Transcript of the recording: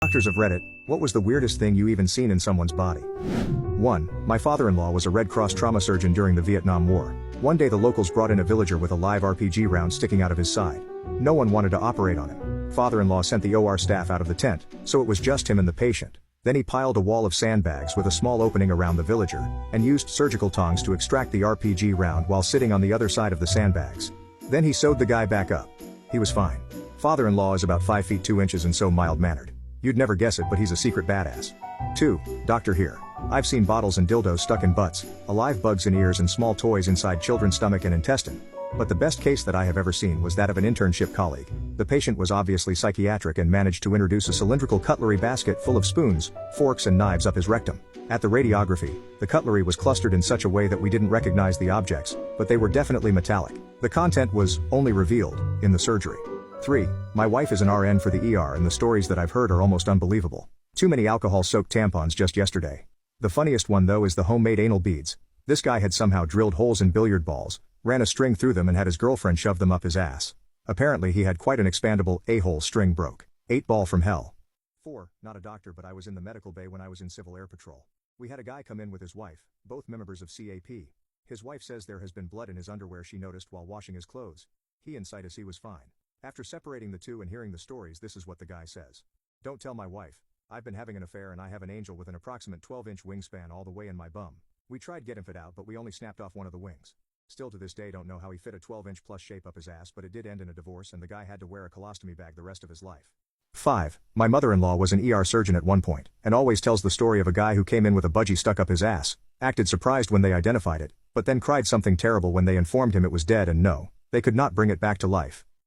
Doctors of Reddit, what was the weirdest thing you even seen in someone's body? 1. My father-in-law was a Red Cross trauma surgeon during the Vietnam War. One day the locals brought in a villager with a live RPG round sticking out of his side. No one wanted to operate on him. Father-in-law sent the OR staff out of the tent, so it was just him and the patient. Then he piled a wall of sandbags with a small opening around the villager, and used surgical tongs to extract the RPG round while sitting on the other side of the sandbags. Then he sewed the guy back up. He was fine. Father-in-law is about 5 feet 2 inches and so mild-mannered. You'd never guess it, but he's a secret badass. 2. Doctor here. I've seen bottles and dildos stuck in butts, alive bugs in ears and small toys inside children's stomach and intestine. But the best case that I have ever seen was that of an internship colleague. The patient was obviously psychiatric and managed to introduce a cylindrical cutlery basket full of spoons, forks and knives up his rectum. At the radiography, the cutlery was clustered in such a way that we didn't recognize the objects, but they were definitely metallic. The content was only revealed in the surgery. 3. My wife is an RN for the ER and the stories that I've heard are almost unbelievable. Too many alcohol-soaked tampons just yesterday. The funniest one though is the homemade anal beads. This guy had somehow drilled holes in billiard balls, ran a string through them and had his girlfriend shove them up his ass. Apparently he had quite an expandable a-hole string broke. 8 ball from hell. 4. Not a doctor, but I was in the medical bay when I was in Civil Air Patrol. We had a guy come in with his wife, both members of CAP. His wife says there has been blood in his underwear she noticed while washing his clothes. He inside he was fine. After separating the two and hearing the stories, this is what the guy says. Don't tell my wife. I've been having an affair and I have an angel with an approximate 12-inch wingspan all the way in my bum. We tried getting fit out but we only snapped off one of the wings. Still to this day don't know how he fit a 12-inch plus shape up his ass, but it did end in a divorce and the guy had to wear a colostomy bag the rest of his life. 5. My mother-in-law was an ER surgeon at one point, and always tells the story of a guy who came in with a budgie stuck up his ass, acted surprised when they identified it, but then cried something terrible when they informed him it was dead and no, they could not bring it back to life.